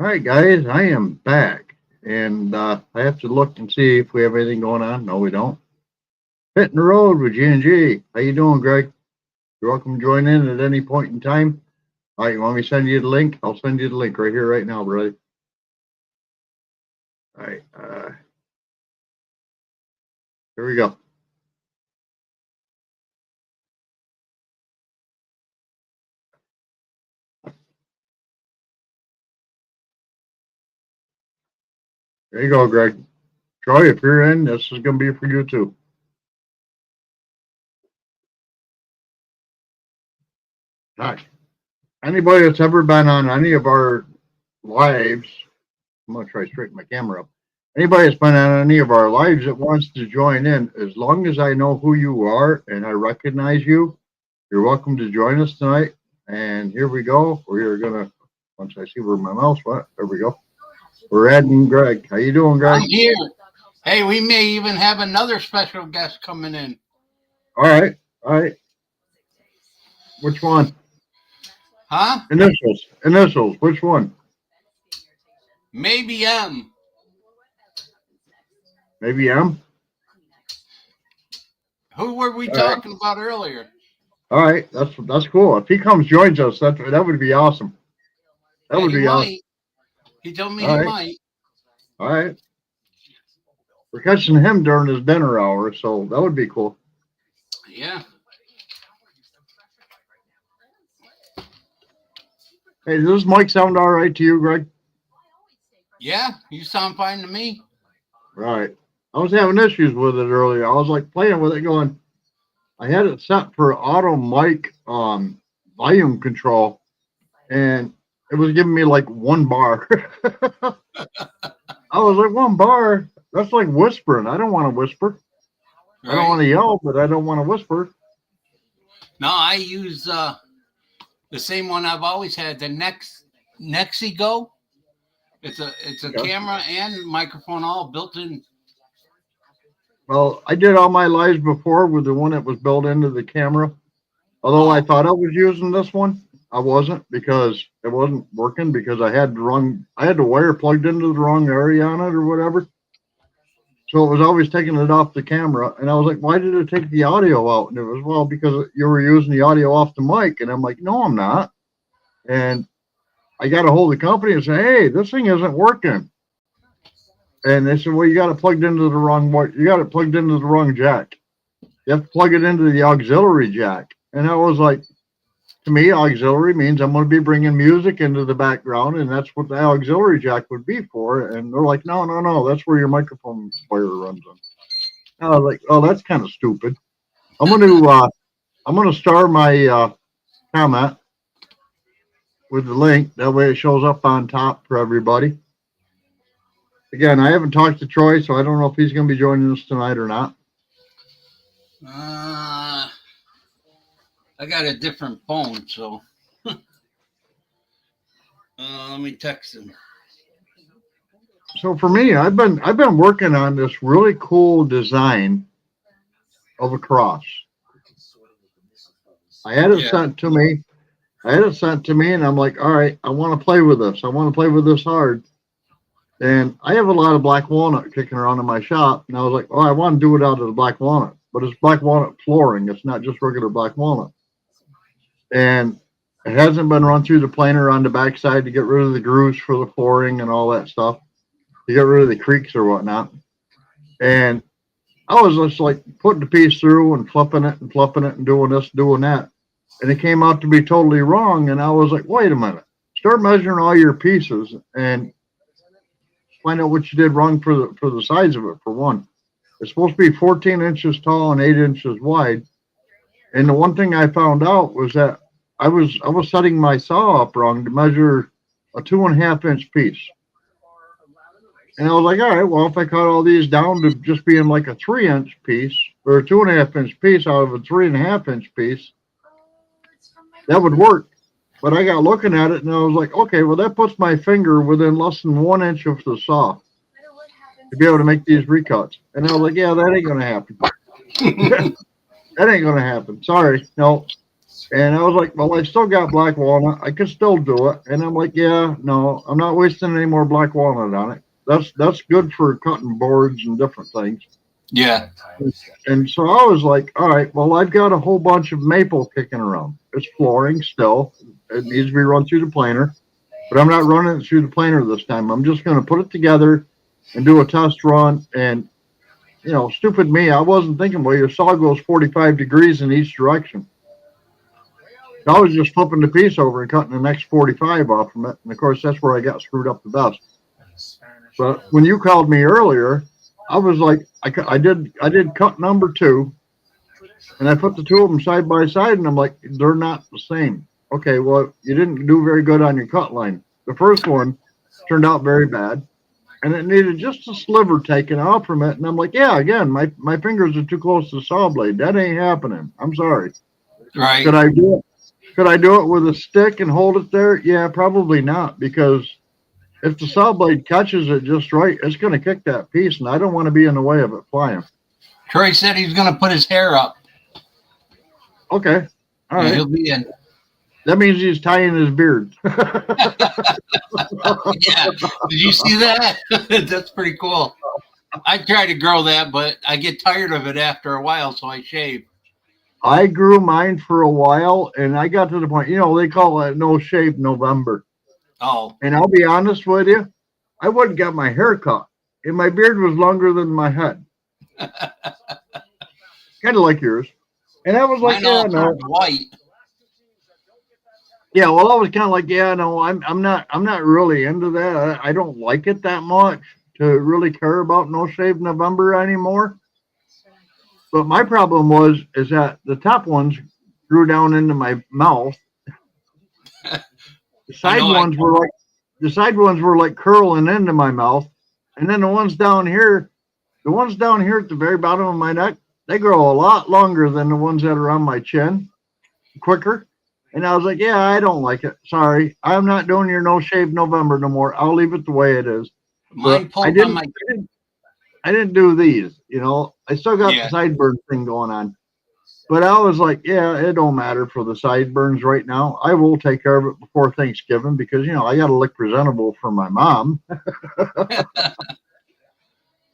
All right, guys, I am back, and I have to look and see if we have anything going on. No, we don't. Hitting the road with G&G. How you doing, Greg? You're welcome to join in at any point in time. All right, you want me to send you the link? I'll send you the link right here, right now, brother. All right, here we go. There you go, Greg. Troy, if you're in, this is going to be for you too. Hi. Anybody that's ever been on any of our lives, I'm going to try to straighten my camera up. Anybody that's been on any of our lives that wants to join in, as long as I know who you are and I recognize you, you're welcome to join us tonight. And here we go. We're going to, once I see where my mouse went, there we go. We're adding Greg. How you doing, Greg? I'm here. Hey, we may even have another special guest coming in. All right. All right. Which one? Huh? Initials. Initials. Which one? Maybe M. Maybe M? Who were we All talking about earlier? All right. That's cool. If he comes, joins us, that would be awesome. That Yeah, would be awesome. He told me All he right. might. All right. We're catching him during his dinner hour, so that would be cool. Yeah. Hey, does this mic sound all right to you, Greg? Yeah, you sound fine to me. Right. I was having issues with it earlier. I was like playing with it going, I had it set for auto mic volume control, and it was giving me like 1 bar. I was like, 1 bar? That's like whispering. I don't want to whisper. Right? I don't want to yell, but I don't want to whisper. No, I use the same one I've always had, the Nexigo. It's a camera and microphone all built in. Well, I did all my lives before with the one that was built into the camera. Although I thought I was using this one, I wasn't, because it wasn't working, because I had the wire plugged into the wrong area on it or whatever. So it was always taking it off the camera. And I was like, why did it take the audio out? And it was, well, because you were using the audio off the mic. And I'm like, no, I'm not. And I got a hold of the company and said, hey, this thing isn't working. And they said, well, you got it plugged into the wrong jack. You have to plug it into the auxiliary jack. And I was like, to me, auxiliary means I'm going to be bringing music into the background, and that's what the auxiliary jack would be for. And they're like, no, that's where your microphone wire runs on. And I was like, oh, that's kind of stupid. I'm going to star my comment with the link. That way it shows up on top for everybody. Again, I haven't talked to Troy, so I don't know if he's going to be joining us tonight or not. I got a different phone, so let me text him. So for me, I've been working on this really cool design of a cross. I had it sent to me. And I'm like, all right, I want to play with this. I want to play with this hard. And I have a lot of black walnut kicking around in my shop. And I was like, oh, I want to do it out of the black walnut. But it's black walnut flooring. It's not just regular black walnut. And it hasn't been run through the planer on the backside to get rid of the grooves for the flooring and all that stuff, to get rid of the creaks or whatnot. And I was just like putting the piece through and flipping it and doing this, doing that. And it came out to be totally wrong. And I was like, wait a minute, start measuring all your pieces and find out what you did wrong for the size of it, for one. It's supposed to be 14 inches tall and 8 inches wide. And the one thing I found out was that I was setting my saw up wrong to measure a 2.5-inch piece. And I was like, all right, well, if I cut all these down to just being like a 3-inch piece or a 2.5-inch piece out of a 3.5-inch piece, that would work. But I got looking at it and I was like, okay, well, that puts my finger within less than 1 inch of the saw to be able to make these recuts. And I was like, yeah, that ain't going to happen. That ain't going to happen. Sorry. No. And I was like, well, I still got black walnut. I can still do it. And I'm like, yeah, no, I'm not wasting any more black walnut on it. That's good for cutting boards and different things. Yeah. And so I was like, all right, well, I've got a whole bunch of maple kicking around. It's flooring still. It needs to be run through the planer, but I'm not running it through the planer this time. I'm just going to put it together and do a test run. And, stupid me, I wasn't thinking, well, your saw goes 45 degrees in each direction. I was just flipping the piece over and cutting the next 45 off from it. And of course, that's where I got screwed up the best. But when you called me earlier, I was like, I did cut number 2, and I put the 2 of them side by side, and I'm like, they're not the same. Okay, well, you didn't do very good on your cut line. The first one turned out very bad, and it needed just a sliver taken off from it. And I'm like, yeah, again, my fingers are too close to the saw blade. That ain't happening. I'm sorry. Right. Could I do it with a stick and hold it there? Yeah, probably not, because if the saw blade catches it just right, it's going to kick that piece, and I don't want to be in the way of it flying. Troy said he's going to put his hair up. Okay. All right. He'll be in. That means he's tying his beard. Yeah. Did you see that? That's pretty cool. I try to grow that, but I get tired of it after a while, so I shave. I grew mine for a while, and I got to the point, they call it no shave November. Oh. And I'll be honest with you, I wouldn't get my hair cut, and my beard was longer than my head. Kind of like yours. And I was like, yeah, no. White. Yeah, well, I was kind of like, yeah, no, I'm not really into that. I don't like it that much to really care about no shave November anymore. But my problem is that the top ones grew down into my mouth. The side ones were like curling into my mouth, and then the ones down here at the very bottom of my neck, they grow a lot longer than the ones that are on my chin, quicker. And I was like, yeah, I don't like it. Sorry, I'm not doing your no shave November no more. I'll leave it the way it is. I didn't do these. I still got the sideburn thing going on. But I was like, yeah, it don't matter for the sideburns right now. I will take care of it before Thanksgiving because, I got to look presentable for my mom.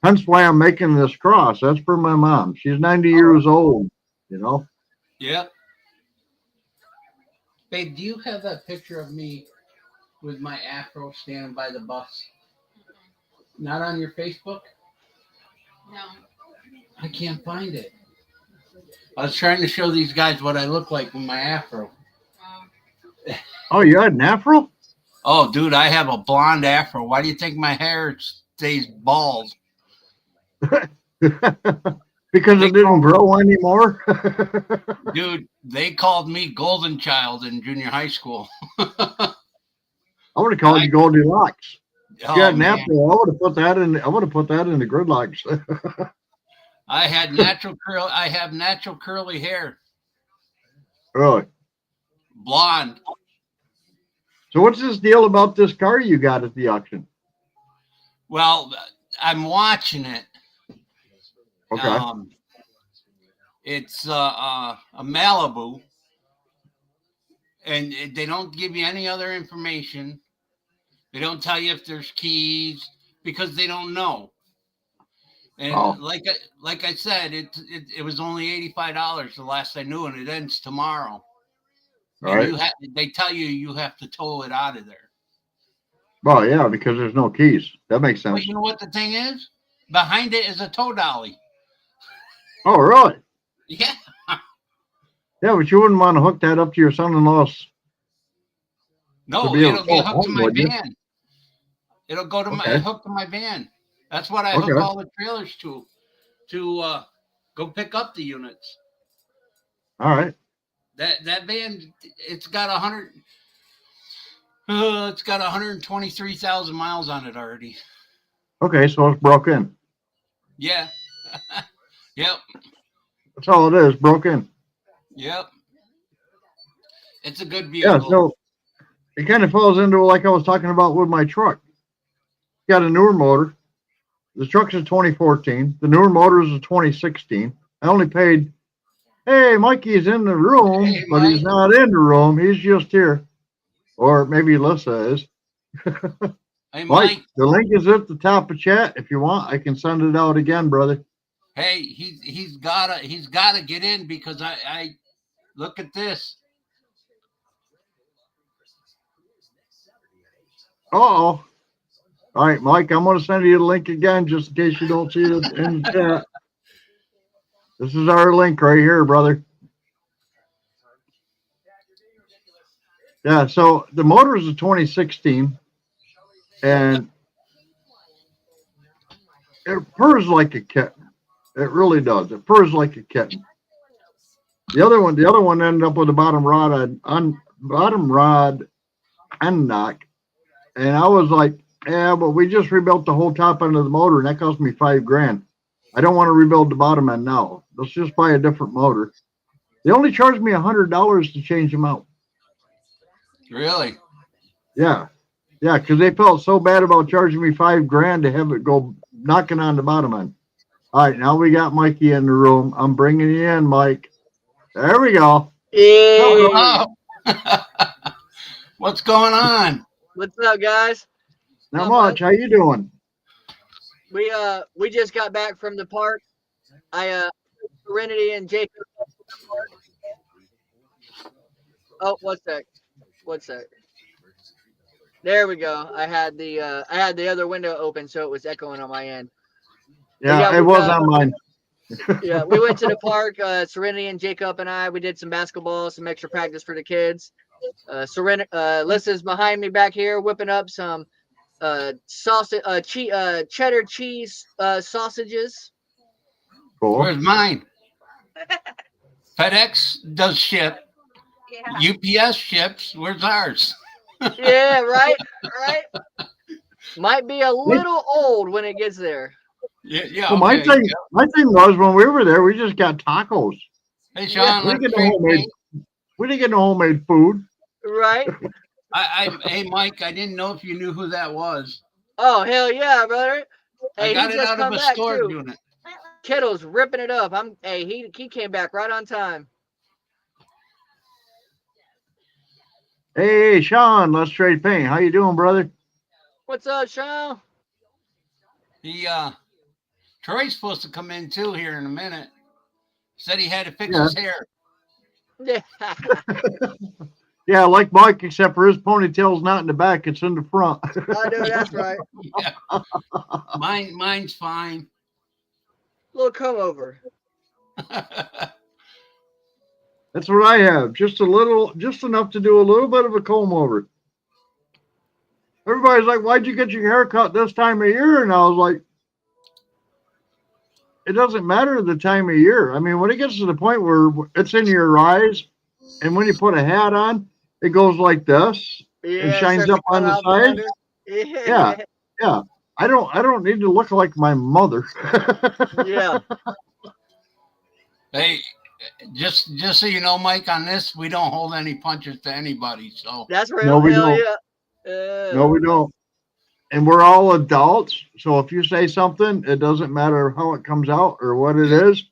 Hence why I'm making this cross. That's for my mom. She's 90 years old, Yeah. Babe, do you have that picture of me with my afro standing by the bus? Not on your Facebook? No. I can't find it. I was trying to show these guys what I look like with my afro. Oh, you had an afro? Oh, dude, I have a blonde afro. Why do you think my hair stays bald? Because it didn't grow anymore? Dude, they called me Golden Child in junior high school. I would have called you Goldilocks. Oh, Yeah, an afro. I would have put that in the gridlocks. I had natural curl. I have natural curly hair. Really? Blonde. So what's this deal about this car you got at the auction? Well, I'm watching it. Okay. It's a Malibu, and they don't give you any other information. They don't tell you if there's keys because they don't know. And like I said, it was only $85 the last I knew, and it ends tomorrow. Right. They tell you have to tow it out of there. Well, yeah, because there's no keys. That makes sense. But you know what the thing is? Behind it is a tow dolly. Oh, really? Yeah. Yeah, but you wouldn't want to hook that up to your son-in-law's. No, it'll get hooked to my van. It'll go to hooked to my van. That's what I hook all the trailers to go pick up the units. All right. That van, it's got 123,000 miles on it already. Okay, so it's broke in. Yeah. Yep. That's all it is, broke in. Yep. It's a good vehicle. Yeah, so it kind of falls into like I was talking about with my truck. Got a newer motor. The truck's a 2014. The newer motor is a 2016. I only paid Hey, Mikey's in the room, Hey, but he's Mike. not in the room. He's just here. Or maybe Lissa is. Hey, Mike, Mike. the link is at the top of chat. If you want, I can send it out again, brother. Hey, he's gotta get in because I look at this. Uh-oh. All right, Mike, I'm going to send you the link again just in case you don't see it in the chat. This is our link right here, brother. Yeah, so the motor is a 2016, and it purrs like a kitten. It really does. It purrs like a kitten. The other one ended up with a bottom rod end knock, and I was like, yeah, but we just rebuilt the whole top end of the motor, and that cost me $5,000. I don't want to rebuild the bottom end now. Let's just buy a different motor. They only charged me $100 to change them out. Really? Yeah, because they felt so bad about charging me $5,000 to have it go knocking on the bottom end. All right, now we got Mikey in the room. I'm bringing you in, Mike. There we go. Yeah. What's going on? What's up, guys? Not much. How you doing? We just got back from the park. Serenity and Jacob. Oh, one sec. There we go. I had the other window open, so it was echoing on my end. Yeah, it was on mine. Yeah, we went to the park. Serenity and Jacob and we did some basketball, some extra practice for the kids. Lissa's behind me back here, whipping up some sausage, cheddar cheese sausages. Cool. Where's mine? FedEx does ship. Yeah. UPS ships. Where's ours? Yeah, right. Might be a little old when it gets there. Yeah. Well, Okay. my thing was when we were there, we just got tacos. Hey, Sean. We didn't get no homemade food. Right. Hey, Mike. I didn't know if you knew who that was. Oh hell yeah, brother! Hey, I got he it just out of come a back store too. doing it. Kiddo's ripping it up. He came back right on time. Hey, Sean, let's trade paint. How you doing, brother? What's up, Sean? Troy's supposed to come in too here in a minute. Said he had to fix his hair. Yeah. Yeah, like Mike, except for his ponytail's not in the back; it's in the front. I know that's right. Yeah. Mine's fine. Little come over. That's what I have. Just enough to do a little bit of a comb over. Everybody's like, "Why'd you get your hair cut this time of year?" And I was like, "It doesn't matter the time of year. I mean, when it gets to the point where it's in your eyes, and when you put a hat on, it goes like this and shines up on the sides." Yeah. I don't need to look like my mother. Yeah. Hey, just so you know, Mike, on this, we don't hold any punches to anybody. So that's real. No, we don't. Yeah. No, we don't. And we're all adults, so if you say something, it doesn't matter how it comes out or what it is.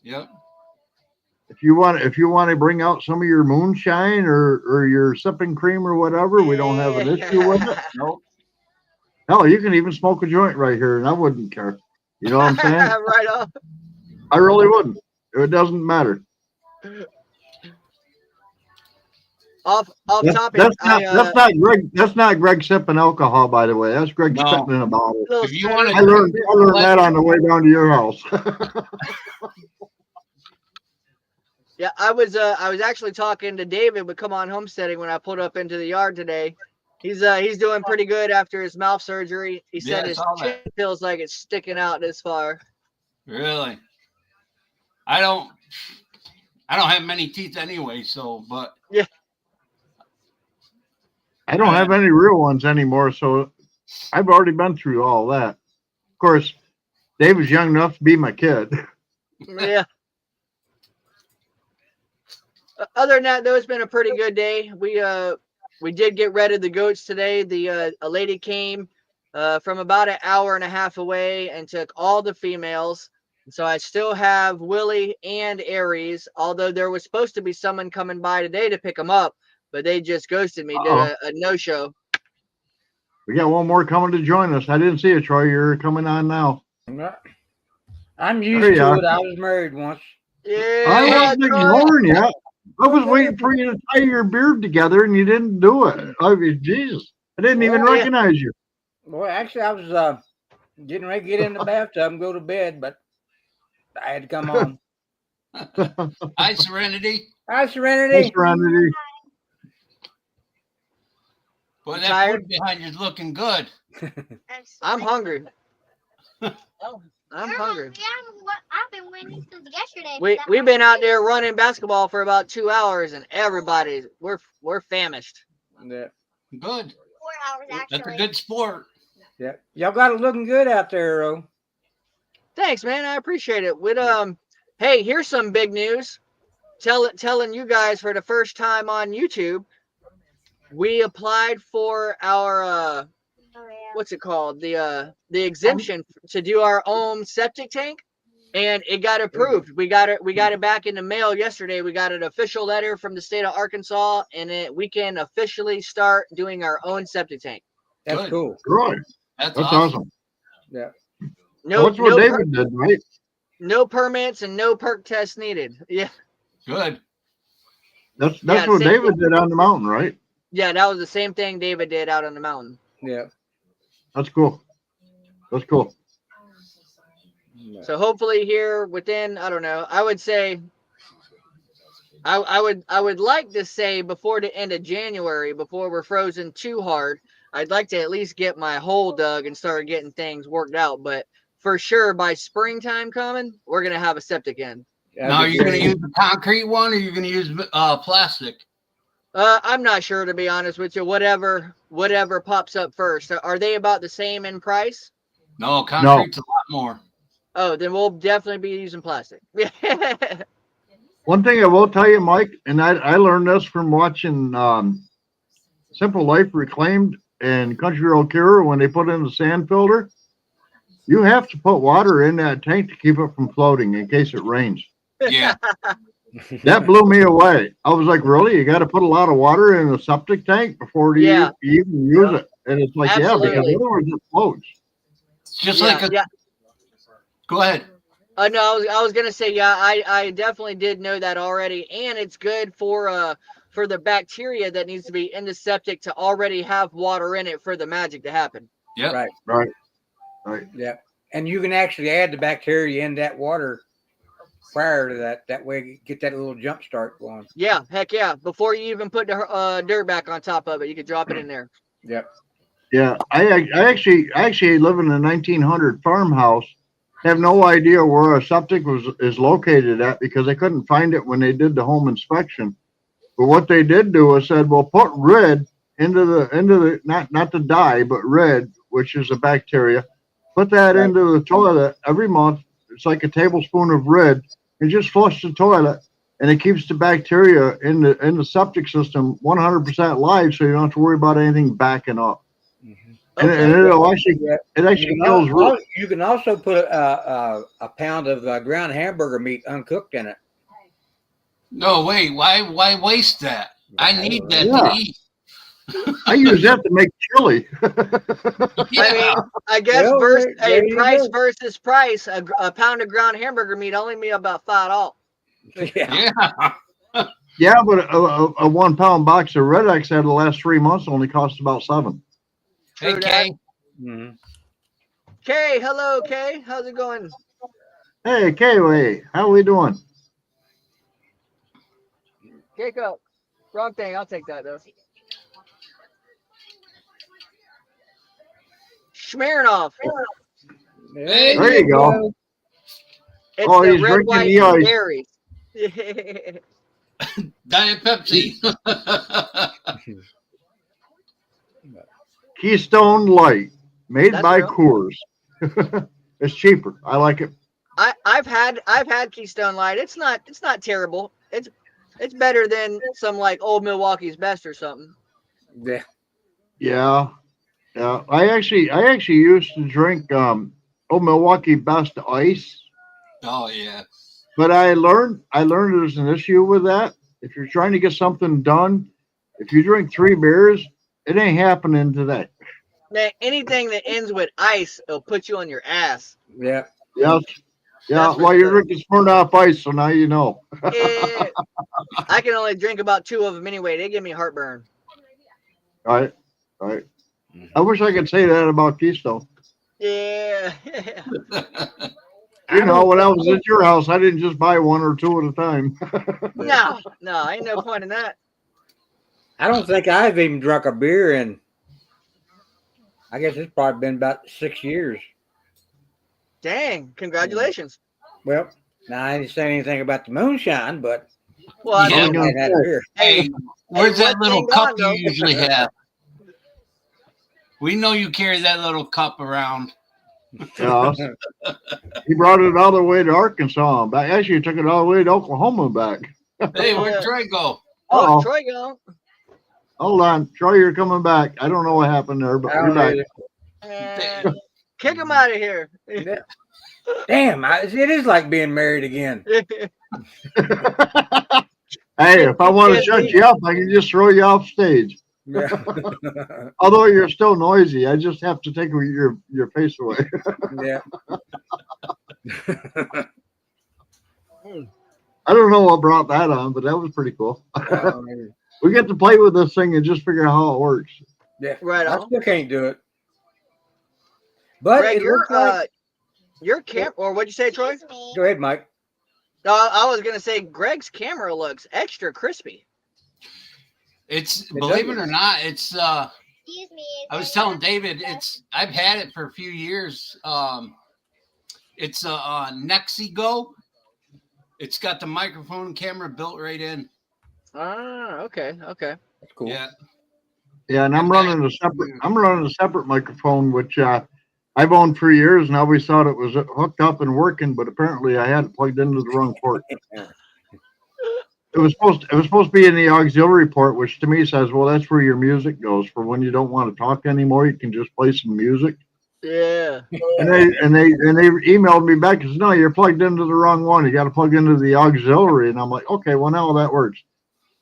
Yep. If you want to bring out some of your moonshine or your sipping cream or whatever, we don't have an issue with it. Nope. Hell, you can even smoke a joint right here, and I wouldn't care. You know what I'm saying? Right on. I really wouldn't. It doesn't matter. Off topic. That's not Greg sipping alcohol, by the way. That's Greg spitting in a bottle. If you want I learned that on the way down to your house. Yeah, I was actually talking to David with Come On Homesteading when I pulled up into the yard today. He's doing pretty good after his mouth surgery. He said his chin feels like it's sticking out this far. Really? I don't have many teeth anyway, so but yeah. I don't have any real ones anymore, so I've already been through all that. Of course, Dave was young enough to be my kid. Yeah. Other than that, though, it's been a pretty good day. We did get rid of the goats today. A lady came from about an hour and a half away and took all the females. So I still have Willie and Aries, although there was supposed to be someone coming by today to pick them up, but they just ghosted me, did a no-show. We got one more coming to join us. I didn't see it, Troy. You're coming on now. I'm used to it. I was married once. Yeah, I wasn't ignoring you. I was waiting for you to tie your beard together, and you didn't do it. I mean, Jesus, I didn't even recognize you. Well, actually, I was getting ready to get in the bathtub and go to bed, but I had to come on. Hi, Serenity. Hi, Serenity. Hey, Serenity. Boy, that food behind you's looking good. I'm hungry. Oh, I'm hungry. I've been waiting since yesterday. We've been out there running basketball for about 2 hours, and we're famished. Yeah. Good. 4 hours actually. That's a good sport. Yeah. Y'all got it looking good out there, though. Thanks, man. I appreciate it. With hey, here's some big news. Telling you guys for the first time on YouTube, we applied for our what's it called? The exemption to do our own septic tank, and it got approved. We got it back in the mail yesterday. We got an official letter from the state of Arkansas, and we can officially start doing our own septic tank. That's Good. cool. Right. That's awesome. Yeah. That's what David did, right? No permits and no perk tests needed. Yeah. Good. That's what David did on the mountain, right? Yeah, that was the same thing David did out on the mountain. Yeah. That's cool. That's cool. So hopefully here within, I don't know, I would say I would like to say before the end of January, before we're frozen too hard, I'd like to at least get my hole dug and start getting things worked out. But for sure by springtime coming, we're gonna have a septic in. Now, are you going to use the concrete one, or are you going to use plastic? I'm not sure, to be honest with you. Whatever pops up first. Are they about the same in price? No, concrete's a lot more. Oh, then we'll definitely be using plastic. One thing I will tell you, Mike, and I learned this from watching Simple Life Reclaimed and Country Road Cure when they put in the sand filter. You have to put water in that tank to keep it from floating in case it rains. Yeah. That blew me away. I was like, really? You got to put a lot of water in the septic tank before you even use it? And it's like, Absolutely. yeah, because otherwise it floats. It's just like a... Go ahead. No, I was gonna say, I definitely did know that already, and it's good for the bacteria that needs to be in the septic to already have water in it for the magic to happen. Yeah. Right. Yeah. And you can actually add the bacteria in that water prior to that. That way you get that little jump start going. Yeah, heck yeah. Before you even put the dirt back on top of it, you could drop it in there. Yep. Yeah. I actually live in a 1900 farmhouse. Have no idea where a septic is located at because they couldn't find it when they did the home inspection. But what they did do was said, well, put red into the not the dye, but red, which is a bacteria. Put that into the toilet every month. It's like a tablespoon of red, and just flush the toilet, and it keeps the bacteria in the septic system 100% live, so you don't have to worry about anything backing up. And it actually kills roots. You can also put a pound of ground hamburger meat uncooked in it. No, wait. Why waste that? I need that to eat. I use that to make chili. Yeah. I mean, I guess versus price, a pound of ground hamburger meat only be about $5. Yeah. Yeah, but a 1 pound box of Red X out of the last 3 months only cost about $7. Hey, Kay. Kay, hello, Kay. How's it going? Hey, Kay, how we doing? Jacob. Wrong thing. I'll take that, though. Smirnoff. There you go. It's Oh, the he's red, drinking white, the and ice. berries. Diet Pepsi. Keystone Light, made That's by real. Coors. It's cheaper. I like it. I've had Keystone Light. It's not terrible. It's better than some like Old Milwaukee's Best or something. Yeah. I actually used to drink Old Milwaukee Best Ice. Oh yeah. But I learned there's an issue with that. If you're trying to get something done, if you drink 3 beers, it ain't happening today. Man, anything that ends with ice, it'll put you on your ass. Yeah. Yes. Yeah, That's for well, you're sure. drinking Smirnoff Ice, so now you know. Yeah. I can only drink about 2 of them anyway. They give me heartburn. Right. I wish I could say that about Keystone. Yeah. You know, when I was at your house, I didn't just buy 1 or 2 at a time. No, ain't no point in that. I don't think I've even drunk a beer in, I guess it's probably been about 6 years. Dang, congratulations. Well, now I didn't say anything about the moonshine, but Well, I Yeah, mean, I had a beer. Hey, where's Hey, that one little thing cup gone, you though. usually have? We know you carry that little cup around. Yeah. He brought it all the way to Arkansas and back. Actually, he took it all the way to Oklahoma and back. Hey, where'd Troy go? Oh, Uh-oh. Troy go. Hold on. Troy, you're coming back. I don't know what happened there, but I you're don't back. know. Man, kick him out of here. Yeah. Damn, it is like being married again. Hey, if I want to shut you up, I can just throw you off stage. Yeah. Although you're still noisy, I just have to take your face away. Yeah. I don't know what brought that on, but that was pretty cool. We get to play with this thing and just figure out how it works. Yeah. Right I on. still can't do it. But Greg, it looks like. your or what'd you say, Troy? Excuse me. Go ahead, Mike. No, I was gonna say Greg's camera looks extra crispy. It's It believe does. it or not, it's Excuse me. I was telling David, I've had it for a few years. It's a Nexigo. It's got the microphone and camera built right in. Ah, okay. That's cool. Yeah. Yeah, and I'm running a separate microphone, which I've owned for years, and I always thought it was hooked up and working, but apparently I had it plugged into the wrong port. It was supposed to be in the auxiliary port, which to me says, well, that's where your music goes. For when you don't want to talk anymore, you can just play some music. Yeah. And they emailed me back and said, no, you're plugged into the wrong one. You got to plug into the auxiliary. And I'm like, okay, well now that works.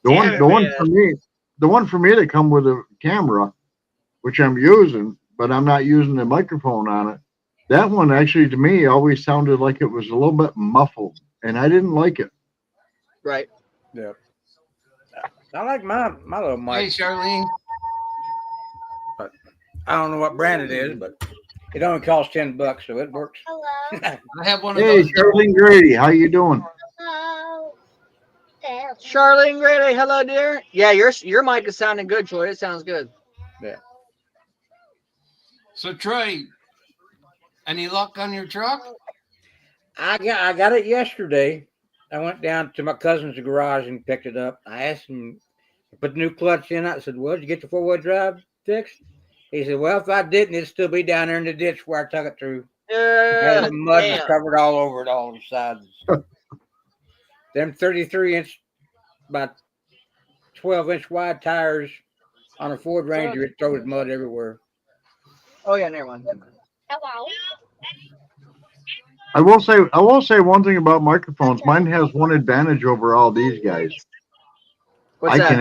The one for me that come with a camera, which I'm using, but I'm not using the microphone on it. That one actually to me always sounded like it was a little bit muffled, and I didn't like it. Right. Yeah. I like my little Hey, mic. Charlene. I don't know what brand it is, but it only costs $10, so it works. Hello. I have one of Hey, those. Charlene Grady, how you doing? Hello. Charlene Grady, hello, dear. Yeah, your mic is sounding good, Troy. It sounds good. Yeah. So Troy, any luck on your truck? I got it yesterday. I went down to my cousin's garage and picked it up. I asked him to put the new clutch in. I said, well, did you get the 4-wheel drive fixed? He said, well, if I didn't, it'd still be down there in the ditch where I took it through. And the mud was covered all over it, all the sides. Them 33-inch, about 12-inch wide tires on a Ford Ranger, it throws mud everywhere. Oh yeah, never mind. Hello. I will say one thing about microphones. Mine has one advantage over all these guys. What's I that? can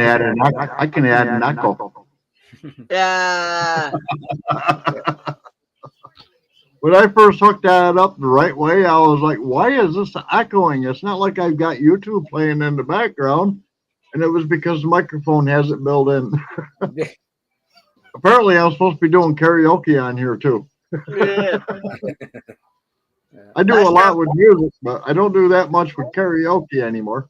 add an echo. Yeah. When I first hooked that up the right way, I was like, why is this echoing? It's not like I've got YouTube playing in the background. And it was because the microphone has it built in. Apparently, I'm supposed to be doing karaoke on here, too. Yeah. I do a lot with music, but I don't do that much with karaoke anymore.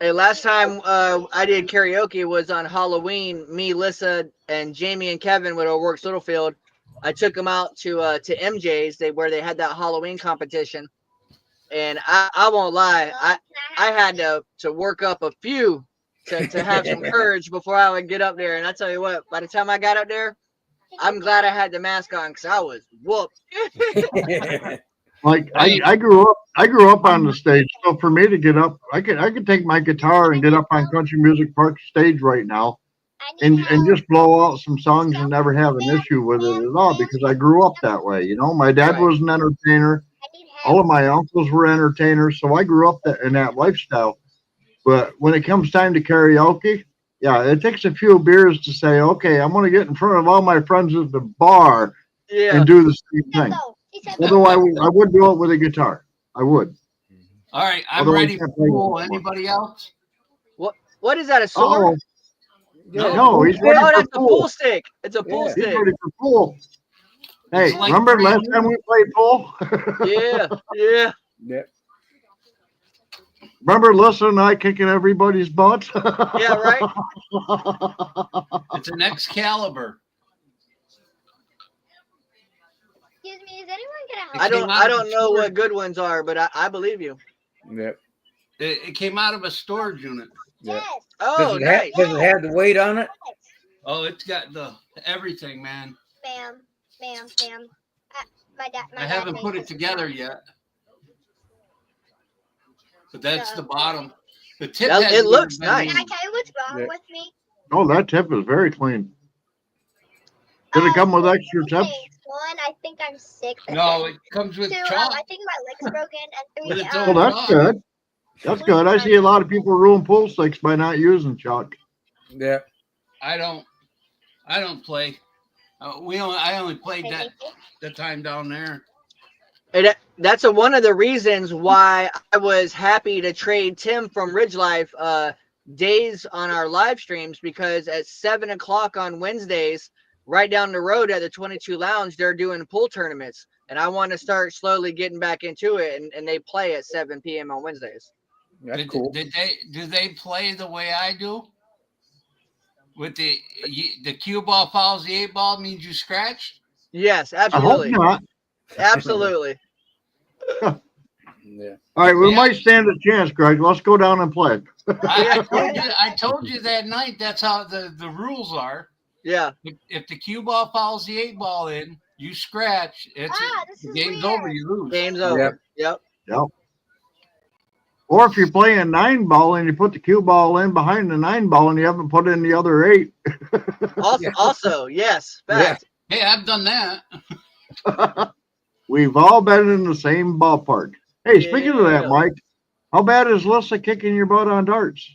Hey, last time I did karaoke was on Halloween. Me, Lissa, and Jamie and Kevin with our Works Littlefield. I took them out to MJ's, where they had that Halloween competition, and I won't lie, I had to work up a few to have some courage before I would get up there. And I tell you what, by the time I got up there, I'm glad I had the mask on because I was whooped. Like I grew up on the stage, so for me to get up, I could take my guitar and get up on Country Music Park stage right now, and just blow out some songs and never have an issue with it at all because I grew up that way. You know, my dad was an entertainer. All of my uncles were entertainers, so I grew up in that lifestyle. But when it comes time to karaoke, yeah, it takes a few beers to say, okay, I'm going to get in front of all my friends at the bar Yeah. and do the same thing. No, he said Although I would do it with a guitar. I would. All right, I'm Although I ready for can't play pool. anymore. Anybody else? What is that? A sword? Oh, Yeah. no, he's ready Oh, for that's a pool. pool stick. It's a pool Yeah. He's stick. ready for pool. Hey, It's like remember brand last time we played pool? Yeah, yeah. Yep. Remember Lissa and I kicking everybody's butt? Yeah, right. It's an Excalibur. Excuse me, is anyone gonna It help? came out I of don't the know what storage- good ones are, but I believe you. Yep. It came out of a storage unit. Yep. Yes. Oh, Does it, nice. does it have the weight on it? Oh, it's got the everything, man. Bam, bam, bam. My dad. I haven't put it together yet. But that's the bottom. The tip. That- hasn't it looks even been nice. Can I used. tell you what's wrong Yeah. with me? Oh, that tip is very clean. Did it come with extra two tips? things. One, I think I'm sick. No, it comes with Two, chalk. I think my leg's broken. And With three, its Well, own that's chalk. good. That's good. I see a lot of people ruin pool sticks by not using chalk. Yeah. I don't play. I only played that the time down there. That's one of the reasons why I was happy to trade Tim from Ridge Life days on our live streams, because at 7 o'clock on Wednesdays, right down the road at the 22 Lounge, they're doing pool tournaments, and I want to start slowly getting back into it. And they play at 7 p.m. on Wednesdays. That's cool. Do they play the way I do? With the cue ball fouls the 8 ball means you scratch? Yes, I hope absolutely, not. absolutely. Yeah. All right, we Yeah. might stand a chance, Greg. Let's go down and play. I told you that night that's how the rules are. Yeah, If the cue ball fouls the 8 ball in, you scratch. This The is game's weird. over. You lose. game's over. Yep. Or if you're playing 9 ball and you put the cue ball in behind the 9 ball and you haven't put in the other 8. Also, yes, fact. Hey, I've done that. We've all been in the same ballpark. Hey, speaking of that, Yeah. Mike, how bad is Lissa kicking your butt on darts?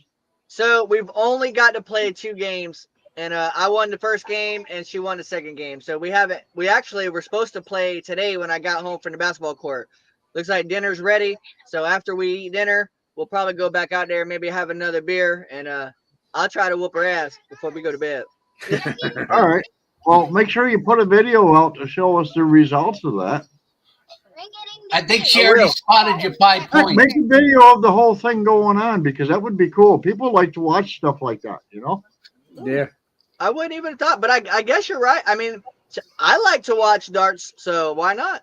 So we've only got to play 2 games, and I won the first game, and she won the second game. So we haven't. We actually were supposed to play today when I got home from the basketball court. Looks like dinner's ready. So after we eat dinner, we'll probably go back out there, maybe have another beer, and I'll try to whoop her ass before we go to bed. All right. Well, make sure you put a video out to show us the results of that. I think she I already will. spotted you 5 Heck, points. make a video of the whole thing going on, because that would be cool. People like to watch stuff like that, you know? Yeah. I wouldn't even thought, but I guess you're right. I mean, I like to watch darts, so why not?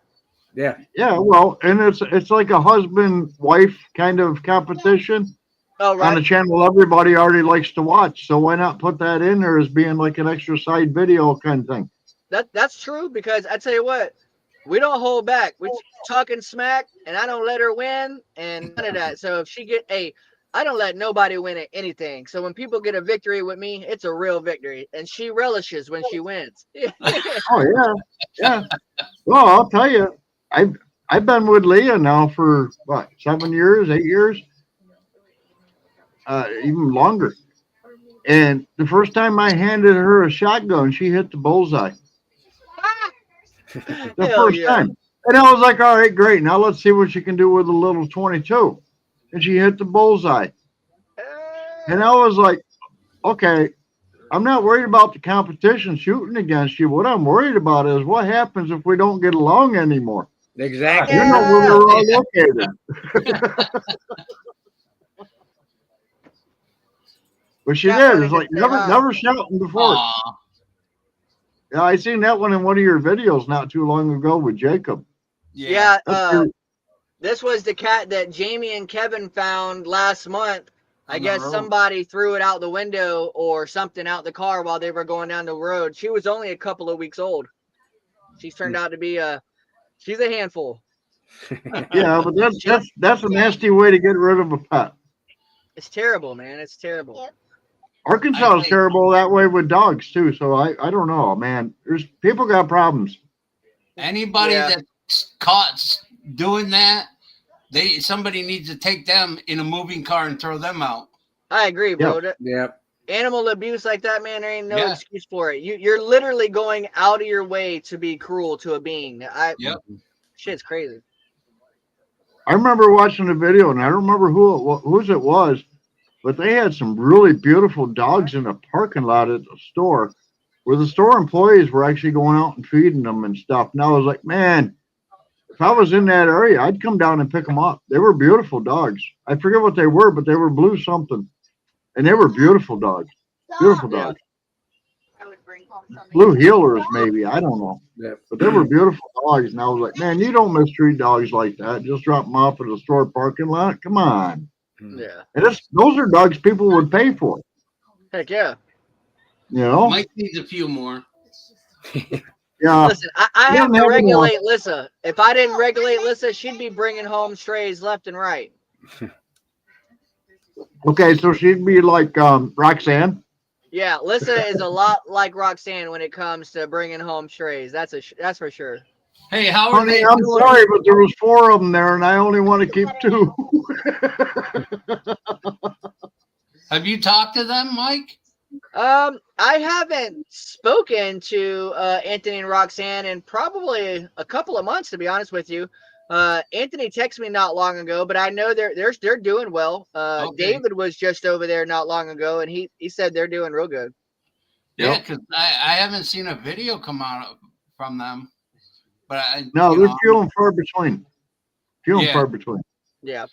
Yeah. Yeah, well, and it's like a husband-wife kind of competition Oh, on right. a channel everybody already likes to watch. So why not put that in there as being like an extra side video kind of thing? That's true, because I tell you what, we don't hold back. We're talking smack, and I don't let her win, and none of that. So if she I don't let nobody win at anything. So when people get a victory with me, it's a real victory, and she relishes when she wins. Oh yeah, yeah. Well, I'll tell you, I've been with Leah now for what, 7 years, 8 years, even longer. And the first time I handed her a shotgun, she hit the bullseye. The Hell first yeah. time. And I was like, all right, great. Now let's see what she can do with a little 22. And she hit the bullseye. And I was like, okay, I'm not worried about the competition shooting against you. What I'm worried about is what happens if we don't get along anymore. Exactly. You know where we're all located. But she Yeah, did. It's like never shouting before. Aw. Yeah, I seen that one in one of your videos not too long ago with Jacob. Yeah, That's cute. this was the cat that Jamie and Kevin found last month. I On the guess road. somebody threw it out the window or something out the car while they were going down the road. She was only a couple of weeks old. She's turned out to be she's a handful. Yeah, but that's a nasty way to get rid of a pet. It's terrible, man. It's terrible. Yep. Arkansas is terrible that way with dogs too. So I don't know, man. There's people got problems. Anybody Yeah. that's caught doing that, somebody needs to take them in a moving car and throw them out. I agree, bro. Yep. Animal abuse like that, man, there ain't no Yeah. excuse for it. You're literally going out of your way to be cruel to a being. Yep. Shit's crazy. I remember watching a video, and I don't remember whose it was, but they had some really beautiful dogs in a parking lot at the store, where the store employees were actually going out and feeding them and stuff. And I was like, man, if I was in that area, I'd come down and pick them up. They were beautiful dogs. I forget what they were, but they were blue something. And they were beautiful dogs. Beautiful dogs. Blue healers, maybe. I don't know. Yep. But they were beautiful dogs. And I was like, man, you don't mistreat dogs like that. Just drop them off at the store parking lot. Come on. Yeah. And those are dogs people would pay for. Heck yeah. You know? Mike needs a few more. Yeah. Listen, I have to regulate Lissa. If I didn't regulate Lissa, she'd be bringing home strays left and right. Okay, so she'd be like Roxanne. Yeah, Lissa is a lot like Roxanne when it comes to bringing home strays. That's for sure. Hey, how are Honey, they? I'm sorry, but there was 4 of them there, and I only want to keep 2. Have you talked to them, Mike? I haven't spoken to Anthony and Roxanne in probably a couple of months, to be honest with you. Anthony texted me not long ago, but I know they're doing well. Okay. David was just over there not long ago, and he said they're doing real good. Yeah, because I haven't seen a video come out from them. But No, they're few and far between. Few and far between. Yeah.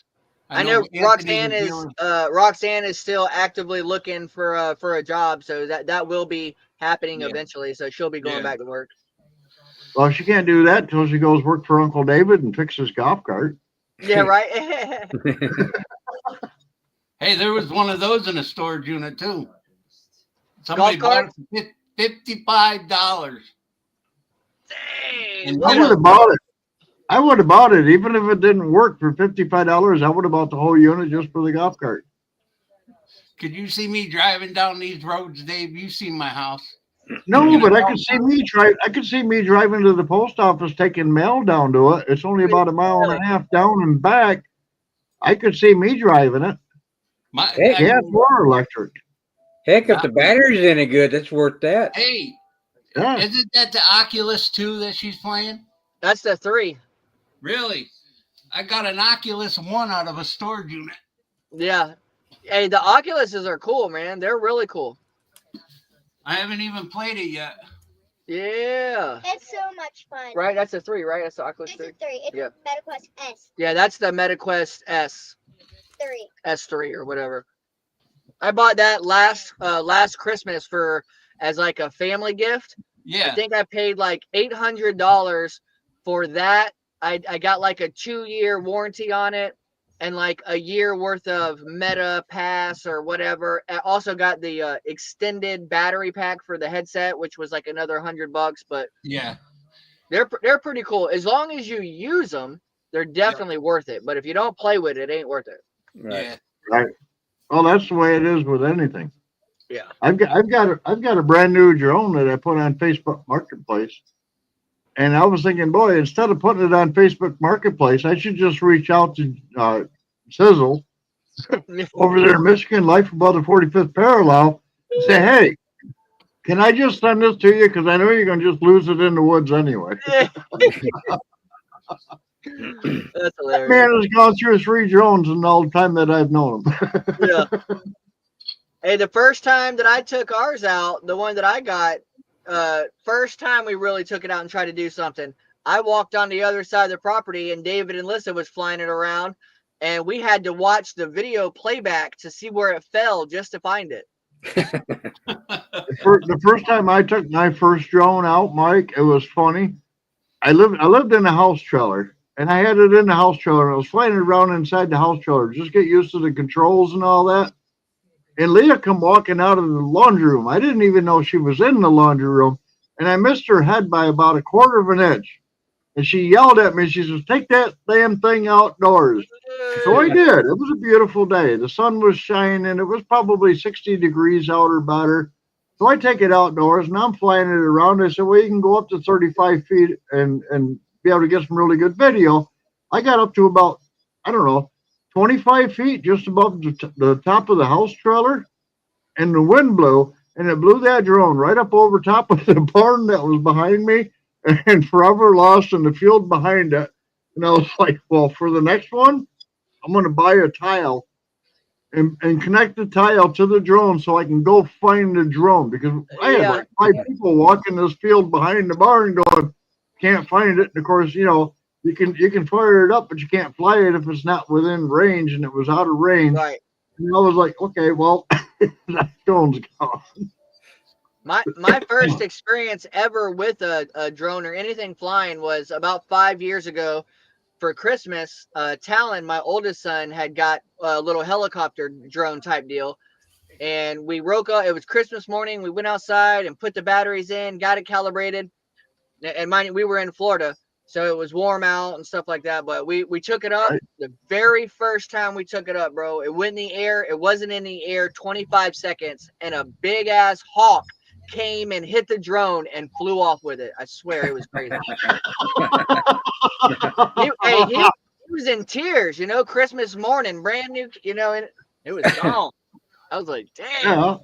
I know Roxanne is still actively looking for a job, so that will be happening eventually. So she'll be going back to work. Well, she can't do that until she goes work for Uncle David and fixes golf cart. Yeah, right. Hey, there was one of those in a storage unit too. Somebody bought it for $55. Dang. I would have bought it. I would have bought it even if it didn't work for $55. I would have bought the whole unit just for the golf cart. Could you see me driving down these roads, Dave? You see my house. No, but I could see me driving to the post office taking mail down to it. It's only about a mile and a half down and back. I could see me driving it. Yeah, more electric. Heck, if the battery's any good, that's worth that. Hey, Yeah. isn't that the Oculus 2 that she's playing? That's the 3. Really? I got an Oculus 1 out of a storage unit. Yeah. Hey, the Oculuses are cool, man. They're really cool. I haven't even played it yet. Yeah. It's so much fun. Right, that's a 3, right? That's the Oculus It's 3. a 3. It's Yeah. MetaQuest S3. Yeah, that's the MetaQuest S3 or whatever. I bought that last Christmas as like a family gift. Yeah. I think I paid like $800 for that. I got like a 2-year warranty on it and like a year worth of Meta Pass or whatever. I also got the extended battery pack for the headset, which was like another $100. But yeah, they're pretty cool. As long as you use them, they're definitely worth it. But if you don't play with it, it ain't worth it. Right. Yeah. Right. Well, that's the way it is with anything. Yeah. I've got a brand new drone that I put on Facebook Marketplace. And I was thinking, boy, instead of putting it on Facebook Marketplace, I should just reach out to Sizzle over there in Michigan, Life Above the 45th Parallel, and say, hey, can I just send this to you? Because I know you're going to just lose it in the woods anyway. That's hilarious. Man has gone through 3 drones in all the time that I've known him. Yeah. Hey, the first time that I took ours out, the one that I got, first time we really took it out and tried to do something, I walked on the other side of the property and David and Lissa was flying it around and we had to watch the video playback to see where it fell just to find it. The first time I took my first drone out, Mike, it was funny. I lived in a house trailer and I had it in the house trailer and I was flying it around inside the house trailer, just get used to the controls and all that. And Leah come walking out of the laundry room. I didn't even know she was in the laundry room. And I missed her head by about 1/4 of an inch. And she yelled at me. She says, take that damn thing outdoors. So I did. It was a beautiful day. The sun was shining. It was probably 60 degrees out or better. So I take it outdoors and I'm flying it around. I said, well, you can go up to 35 feet and be able to get some really good video. I got up to about, I don't know, 25 feet just above the top of the house trailer, and the wind blew, and it blew that drone right up over top of the barn that was behind me, and forever lost in the field behind it. And I was like, well, for the next one, I'm going to buy a tile and connect the tile to the drone so I can go find the drone, because I had like 5 people walking this field behind the barn going, can't find it. And of course, you know, you can fire it up, but you can't fly it if it's not within range, and it was out of range. Right. And I was like, okay, well, that drone's gone. My first experience ever with a drone or anything flying was about 5 years ago. For Christmas, Talon, my oldest son, had got a little helicopter drone type deal. And we woke up, it was Christmas morning. We went outside and put the batteries in, got it calibrated. And mind you, we were in Florida, so it was warm out and stuff like that. But we took it up the very first time we took it up, bro. It went in the air. It wasn't in the air 25 seconds. And a big ass hawk came and hit the drone and flew off with it. I swear it was crazy. he was in tears, you know, Christmas morning, brand new, you know, and it was gone. I was like, damn. Yeah,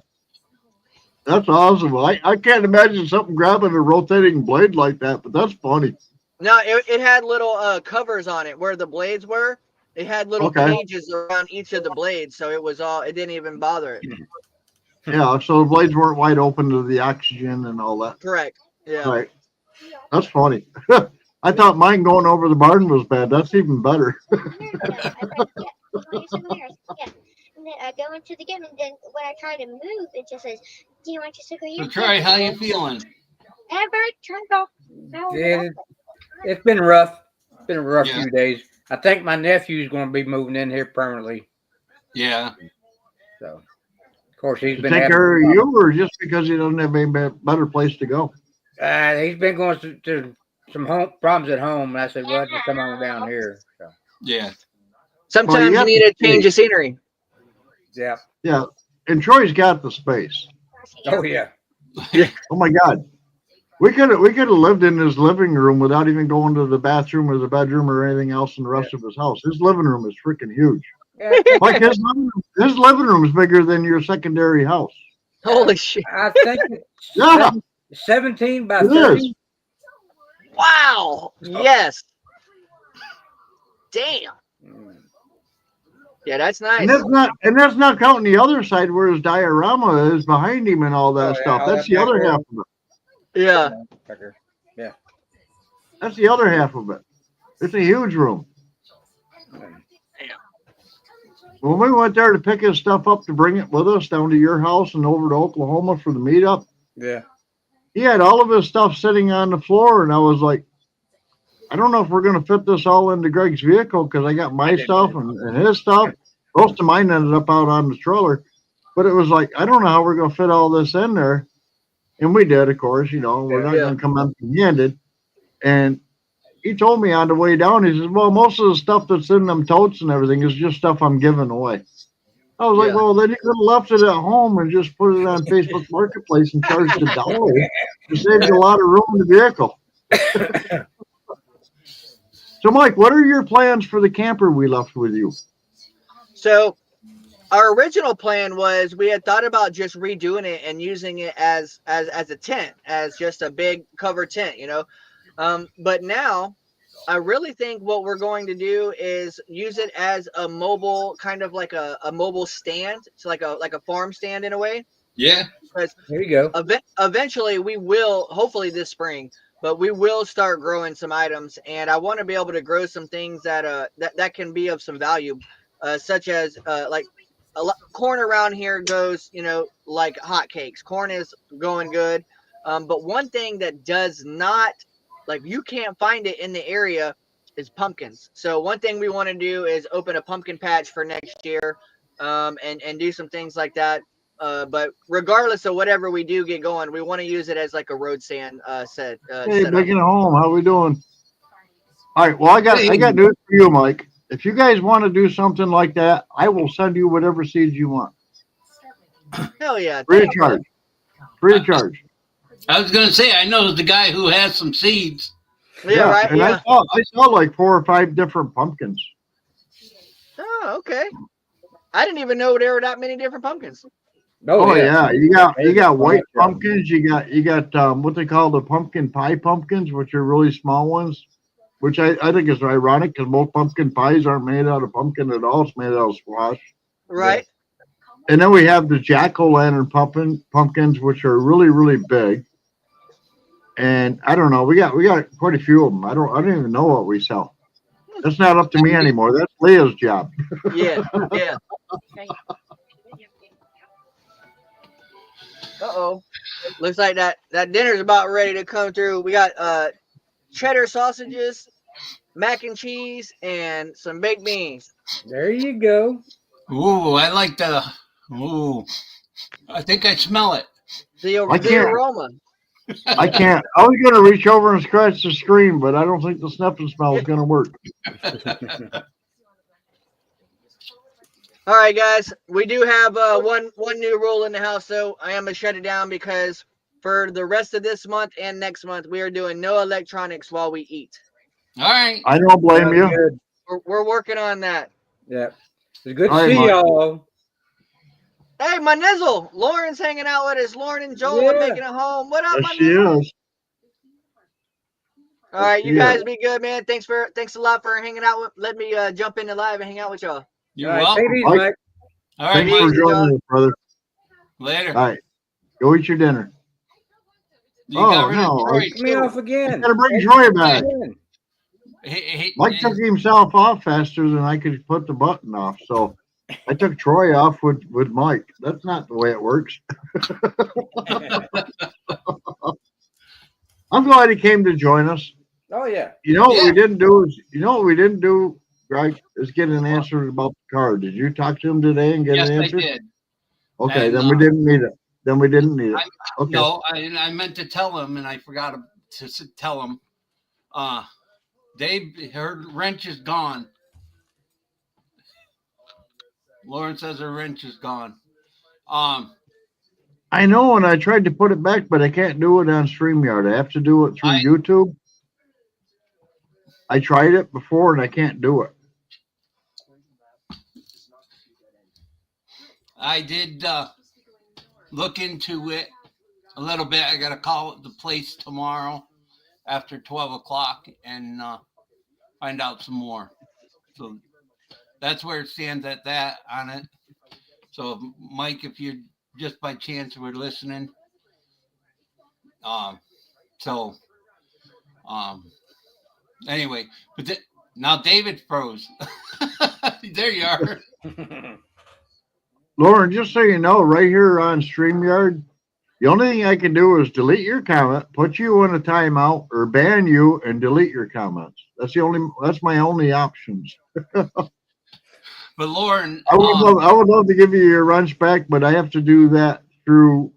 that's awesome. I can't imagine something grabbing a rotating blade like that, but that's funny. No, it had little covers on it where the blades were. It had little cages around each of the blades, so it was all, it didn't even bother it. Yeah, so the blades weren't wide open to the oxygen and all that. Correct. Yeah. Right. That's funny. I thought mine going over the barn was bad. That's even better. And then I go into the game, and then when I try to move, it just says, "Do you want to sugar your?" So Troy, how you feeling? Ever turn it off? Yeah, it's been rough. It's been a rough few days. I think my nephew's going to be moving in here permanently. Yeah. So, of course, he's To been take care of you, or just because he doesn't have a better place to go? He's been going to some home problems at home, and I said, "Well, just come on down here." So. Yeah. Sometimes you need a change of scenery. Yeah. Yeah. And Troy's got the space. Oh yeah. Oh my God. We could have lived in his living room without even going to the bathroom or the bedroom or anything else in the rest of his house. His living room is freaking huge. Yeah. Like his living room is bigger than your secondary house. Holy shit. I think it's 17 by 30. Wow. Yes. Damn. Yeah, that's nice. And that's not counting the other side where his diorama is behind him and all that stuff. That's the other half of it. Yeah. Yeah. That's the other half of it. It's a huge room. When we went there to pick his stuff up to bring it with us down to your house and over to Oklahoma for the meetup, he had all of his stuff sitting on the floor, and I was like, I don't know if we're going to fit this all into Greg's vehicle, because I got my stuff and his stuff. Most of mine ended up out on the trailer. But it was like, I don't know how we're going to fit all this in there. And we did, of course, you know, we're not going to come empty-handed. And he told me on the way down, he says, well, most of the stuff that's in them totes and everything is just stuff I'm giving away. I was like, well, then you could have left it at home and just put it on Facebook Marketplace and charged $1. It saved you a lot of room in the vehicle. So, Mike, what are your plans for the camper we left with you? So, our original plan was we had thought about just redoing it and using it as a tent, as just a big cover tent, you know. But now, I really think what we're going to do is use it as a mobile, kind of like a mobile stand. It's like a farm stand in a way. Yeah. Because there you go. Eventually, we will, hopefully this spring, but we will start growing some items, and I want to be able to grow some things that that can be of some value, such as like corn around here goes, you know, like hotcakes. Corn is going good, but one thing that does not, like, you can't find it in the area is pumpkins. So one thing we want to do is open a pumpkin patch for next year, and do some things like that. But regardless of whatever we do get going, we want to use it as like a road stand set. Hey, making it home. How we doing? All right. Well, I got news for you, Mike. If you guys want to do something like that, I will send you whatever seeds you want. Hell yeah. Free of charge. Free of charge. I was going to say, I know the guy who has some seeds. Yeah, right. And Yeah. I saw like 4 or 5 different pumpkins. Oh, okay. I didn't even know there were that many different pumpkins. Oh yeah, you got white bunch of 'em. pumpkins. You got what they call the pumpkin pie pumpkins, which are really small ones. Which I think is ironic because most pumpkin pies aren't made out of pumpkin at all. It's made out of squash. Right. And then we have the jack-o'-lantern pumpkins, which are really, really big. And I don't know, we got quite a few of them. I don't even know what we sell. That's not up to me anymore. That's Leah's job. Yeah. Yeah. Uh-oh. Looks like that dinner's about ready to come through. We got cheddar sausages, mac and cheese, and some baked beans. There you go. Ooh, I like the. Ooh, I think I smell it. The I can't. aroma. I can't. I was going to reach over and scratch the screen, but I don't think the sniffing smell is going to work. All right, guys. We do have one new rule in the house, though. I am gonna shut it down because for the rest of this month and next month, we are doing no electronics while we eat. All right. I don't blame you. Good. We're working on that. Yeah. It's good All to right, see Mike. y'all. Hey, my nizzle. Lauren's hanging out with us. Lauren and Joel are Yeah. making it home. What up, Yes, my she nizzle? is. All right, you Yes, she guys be good, man. Thanks a lot for hanging out with. Let me jump into live and hang out with y'all. You're All right, welcome. take it easy, Mike. Mike. All right, Thanks Mike. for joining us, brother. Later. All right. Go eat your dinner. You got rid no, of Troy, Get me too. off again. Got to bring Troy back. Mike took Hey, himself off faster than I could put the button off. So I took Troy off with Mike. That's not the way it works. I'm glad he came to join us. Oh yeah. You know what Yeah. we didn't do, Greg, is get an answer about the car. Did you talk to him today and get yes, an I answer? did. Okay, And, then we didn't need it. Okay. No, I meant to tell him, and I forgot to tell him. Dave, her wrench is gone. Lauren says her wrench is gone. I know, and I tried to put it back, but I can't do it on StreamYard. I have to do it through YouTube. I tried it before, and I can't do it. I did look into it a little bit. I got to call the place tomorrow after 12 o'clock and find out some more. So that's where it stands at that on it. So, Mike, if you just by chance were listening, so anyway, but now David froze. There you are. Lauren, just so you know, right here on StreamYard, the only thing I can do is delete your comment, put you in a timeout, or ban you and delete your comments. That's my only options. But Lauren, I would love to give you your wrench back, but I have to do that through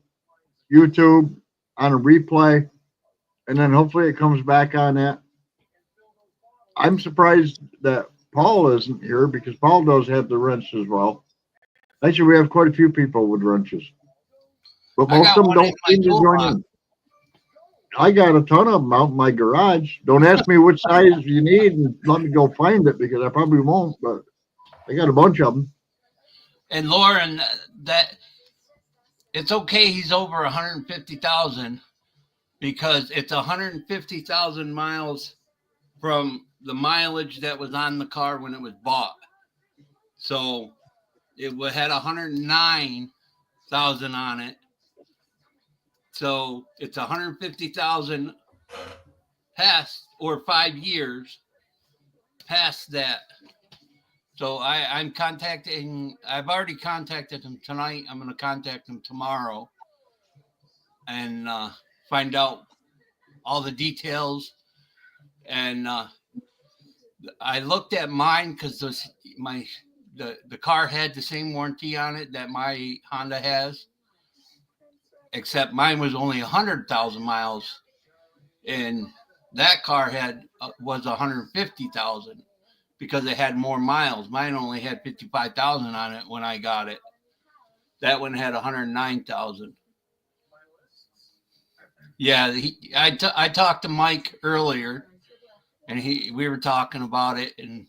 YouTube on a replay, and then hopefully it comes back on that. I'm surprised that Paul isn't here because Paul does have the wrench as well. Actually, we have quite a few people with wrenches, but I most got of them one don't in my seem to join toolbox. in. I got a ton of them out in my garage. Don't ask me which size you need and let me go find it because I probably won't, but I got a bunch of them. And Lauren, that it's okay. He's over 150,000 because it's 150,000 miles from the mileage that was on the car when it was bought. So it had 109,000 on it. So it's 150,000 past or 5 years past that. So I've already contacted him tonight. I'm going to contact him tomorrow and find out all the details. And I looked at mine because the car had the same warranty on it that my Honda has, except mine was only 100,000 miles, and that car was 150,000 because it had more miles. Mine only had 55,000 on it when I got it. That one had 109,000. Yeah, I talked to Mike earlier, and we were talking about it, and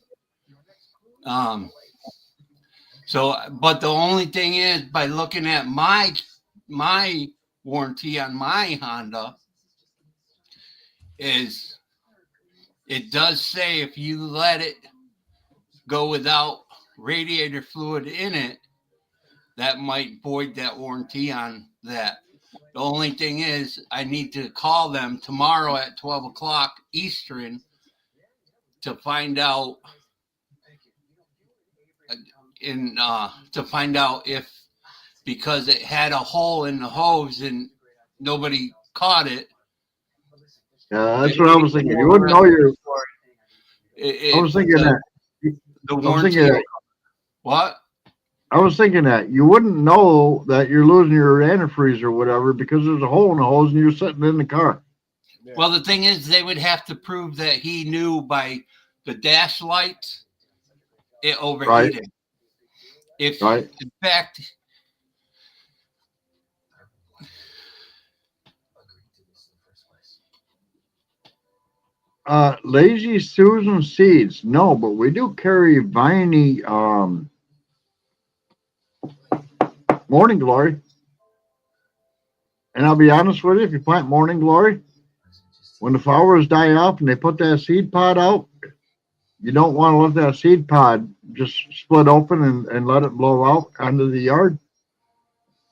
so, but the only thing is, by looking at my warranty on my Honda, is it does say if you let it go without radiator fluid in it, that might void that warranty on that. The only thing is, I need to call them tomorrow at 12 o'clock Eastern to find out if, because it had a hole in the hose and nobody caught it. Yeah, that's what I was thinking. You wouldn't know I was thinking that. The warranty. What? I was thinking that you wouldn't know that you're losing your antifreeze or whatever because there's a hole in the hose and you're sitting in the car. Well, the thing is, they would have to prove that he knew by the dash lights it overheated. Right. If, right. In fact, Lazy Susan seeds. No, but we do carry viney Morning Glory. And I'll be honest with you, if you plant Morning Glory, when the flowers die off and they put that seed pod out, you don't want to let that seed pod just split open and let it blow out onto the yard.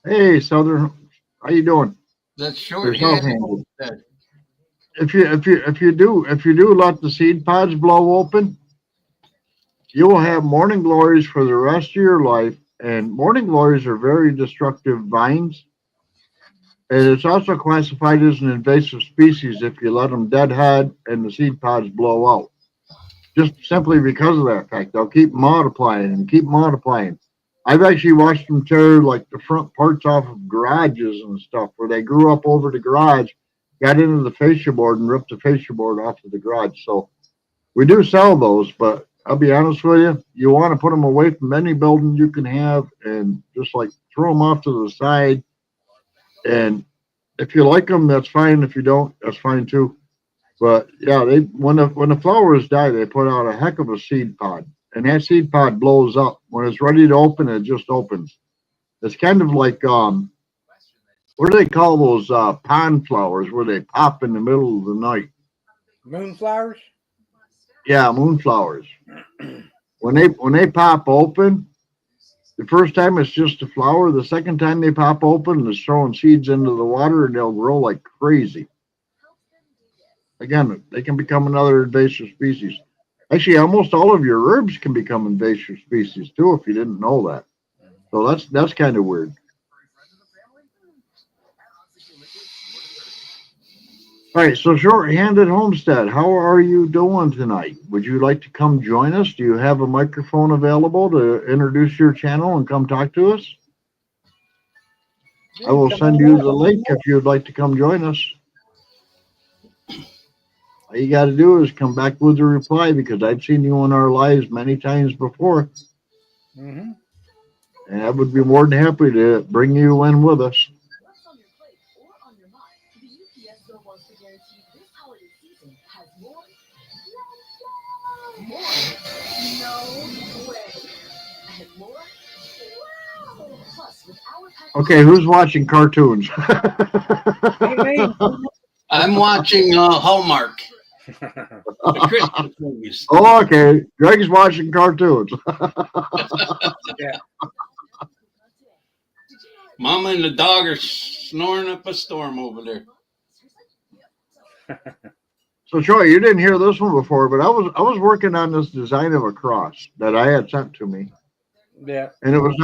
Hey, Southern, how you doing? That's short-handed. If you do let the seed pods blow open, you will have morning glories for the rest of your life. And morning glories are very destructive vines. And it's also classified as an invasive species if you let them deadhead and the seed pods blow out. Just simply because of that fact, they'll keep multiplying and keep multiplying. I've actually watched them tear like the front parts off of garages and stuff where they grew up over the garage, got into the fascia board and ripped the fascia board off of the garage. So we do sell those, but I'll be honest with you, you want to put them away from any building you can have and just like throw them off to the side. And if you like them, that's fine. If you don't, that's fine too. But yeah, when the flowers die, they put out a heck of a seed pod, and that seed pod blows up. When it's ready to open, it just opens. It's kind of like what do they call those pond flowers where they pop in the middle of the night? Moonflowers? Yeah, moonflowers. When they pop open, the first time it's just a flower. The second time they pop open, it's throwing seeds into the water, and they'll grow like crazy. Again, they can become another invasive species. Actually, almost all of your herbs can become invasive species too, if you didn't know that. So that's kind of weird. All right, so Short-Handed Homestead, how are you doing tonight? Would you like to come join us? Do you have a microphone available to introduce your channel and come talk to us? I will send you the link if you'd like to come join us. All you got to do is come back with a reply because I've seen you on our lives many times before. Mm-hmm. And I would be more than happy to bring you in with us. Okay, who's watching cartoons? I'm watching Hallmark. The Christmas movies. Oh, okay. Greg's watching cartoons. Yeah. Mama and the dog are snoring up a storm over there. So Troy, you didn't hear this one before, but I was working on this design of a cross that I had sent to me. Yeah. And it was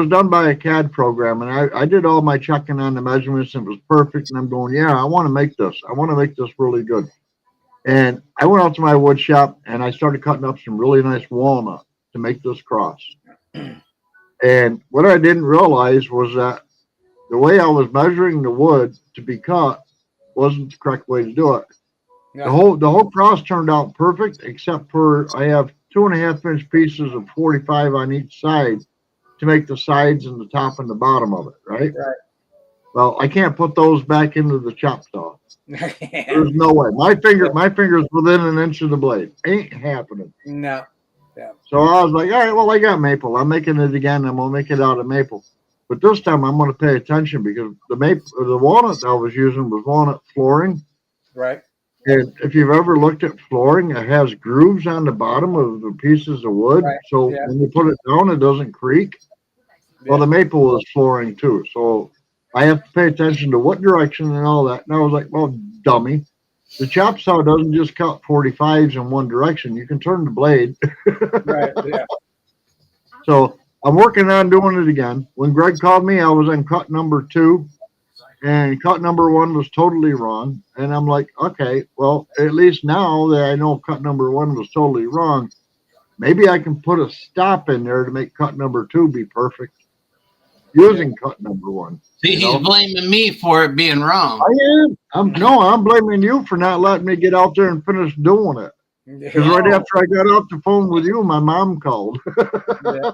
done by a CAD program, and I did all my checking on the measurements, and it was perfect. And I'm going, yeah, I want to make this. I want to make this really good. And I went out to my wood shop and I started cutting up some really nice walnut to make this cross. And what I didn't realize was that the way I was measuring the wood to be cut wasn't the correct way to do it. Yeah. The whole cross turned out perfect, except for I have 2.5-inch pieces of 45 on each side to make the sides and the top and the bottom of it, right? Right. Well, I can't put those back into the chop saw. Yeah. There's no way. My finger's within an inch of the blade. Ain't happening. No. So I was like, all right, well, I got maple. I'm making it again. I'm gonna make it out of maple. But this time I'm gonna pay attention because the walnut I was using was walnut flooring. Right. And if you've ever looked at flooring, it has grooves on the bottom of the pieces of wood. Right. So Yeah. when you put it down, it doesn't creak. Well, Yeah. the maple is flooring too. So I have to pay attention to what direction and all that. And I was like, well, dummy. The chop saw doesn't just cut 45s in one direction. You can turn the blade. Right. Yeah. So I'm working on doing it again. When Greg called me, I was on cut number 2, and cut number 1 was totally wrong. And I'm like, okay, well, at least now that I know cut number 1 was totally wrong, maybe I can put a stop in there to make cut number 2 be perfect using cut number 1. See, You he's know? blaming me for it being wrong. I am. I'm blaming you for not letting me get out there and finish doing it. Because right after I got off the phone with you, my mom called. Yeah.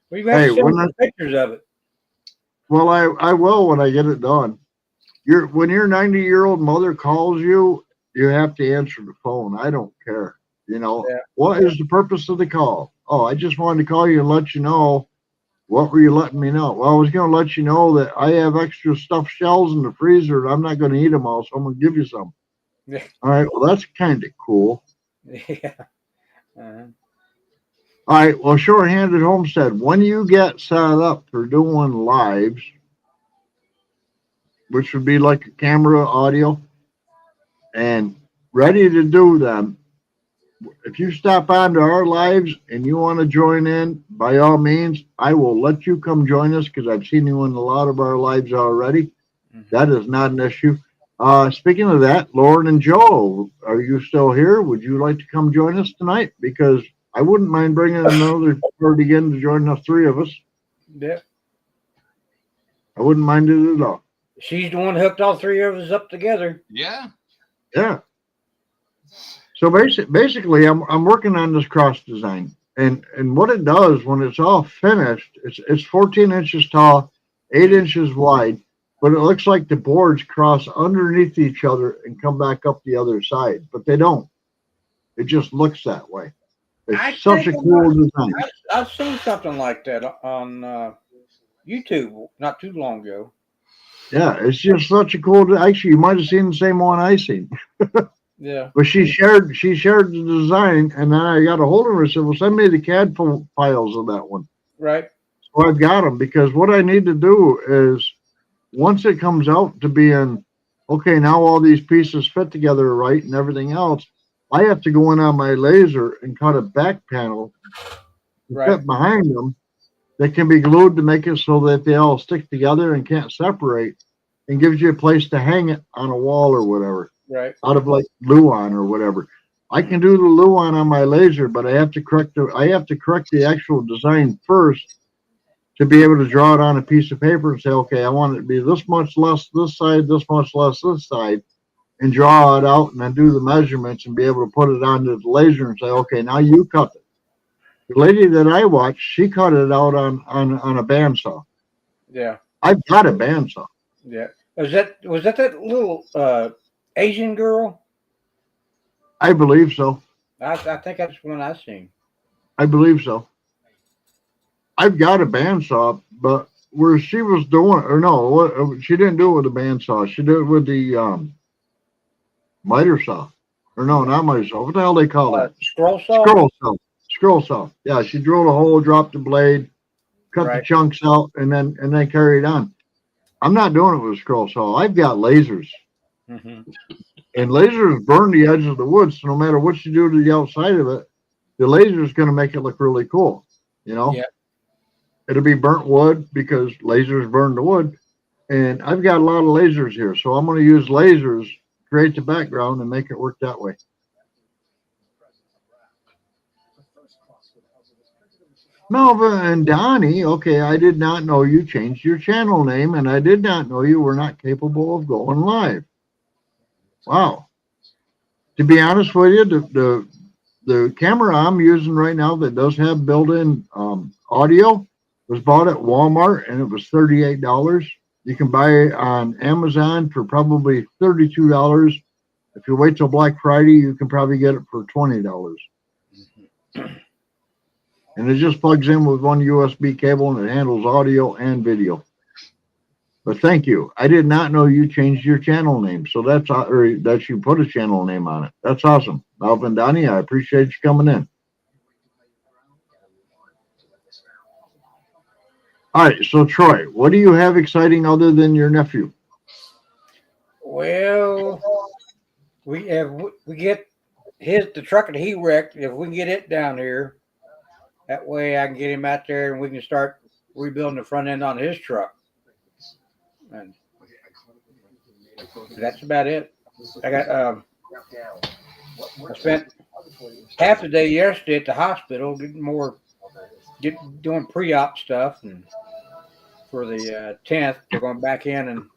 Well, you have Hey, to send when me some pictures of it. Well, I will when I get it done. When your 90-year-old mother calls you, you have to answer the phone. I don't care. You know, Yeah. What is the purpose of the call? Oh, I just wanted to call you and let you know. What were you letting me know? Well, I was going to let you know that I have extra stuffed shells in the freezer and I'm not going to eat them all, so I'm going to give you some. Yeah. All right. Well, that's kind of cool. Yeah. Uh-huh. All right. Well, Short-Handed Homestead, when you get set up for doing lives, which would be like a camera audio, and ready to do them, if you stop onto our lives and you want to join in, by all means, I will let you come join us because I've seen you in a lot of our lives already. That is not an issue. Speaking of that, Lauren and Joe, are you still here? Would you like to come join us tonight? Because I wouldn't mind bringing another party in to join the 3 of us. Yeah. I wouldn't mind it at all. She's the one who hooked all 3 of us up together. Yeah. Yeah. So basically, I'm working on this cross design, and what it does when it's all finished, it's 14 inches tall, 8 inches wide, but it looks like the boards cross underneath each other and come back up the other side, but they don't. It just looks that way. It's such a cool design. I've seen something like that on YouTube not too long ago. Yeah, it's just such a cool. Actually, you might have seen the same one I seen. Yeah. But she shared the design, and then I got a hold of her and said, well, send me the CAD files of that one. Right. So I've got them because what I need to do is once it comes out to being, okay, now all these pieces fit together right and everything else, I have to go in on my laser and cut a back panel fit behind them that can be glued to make it so that they all stick together and can't separate, and gives you a place to hang it on a wall or whatever. Right. Out of like Luan or whatever. I can do the Luan on my laser, but I have to correct the actual design first to be able to draw it on a piece of paper and say, okay, I want it to be this much less this side, this much less this side, and draw it out and then do the measurements and be able to put it onto the laser and say, okay, now you cut it. The lady that I watched, she cut it out on a bandsaw. Yeah. I've got a bandsaw. Yeah. Was that little Asian girl? I believe so. I think that's one I seen. I believe so. I've got a bandsaw, but where she was doing, or no, she didn't do it with a bandsaw. She did it with the miter saw, or no, not miter saw. What the hell they call that? Scroll saw. Scroll saw. Yeah, she drilled a hole, dropped the blade, cut the chunks out, and then carried on. I'm not doing it with a scroll saw. I've got lasers. Mm-hmm. And lasers burn the edge of the wood, so no matter what you do to the outside of it, the laser is going to make it look really cool. You know? Yeah. It'll be burnt wood because lasers burn the wood. And I've got a lot of lasers here, so I'm going to use lasers, create the background, and make it work that way. Melva and Donnie, okay, I did not know you changed your channel name, and I did not know you were not capable of going live. Wow. To be honest with you, the camera I'm using right now that does have built-in audio was bought at Walmart, and it was $38. You can buy it on Amazon for probably $32. If you wait till Black Friday, you can probably get it for $20. And it just plugs in with one USB cable and it handles audio and video. But thank you. I did not know you changed your channel name. So that's, or that you put a channel name on it. That's awesome. Alvin Donnie, I appreciate you coming in. All right. So Troy, what do you have exciting other than your nephew? Well, we get the truck that he wrecked. If we can get it down here, that way I can get him out there and we can start rebuilding the front end on his truck. And that's about it. I spent half the day yesterday at the hospital doing pre-op stuff, and for the 10th we're going back in and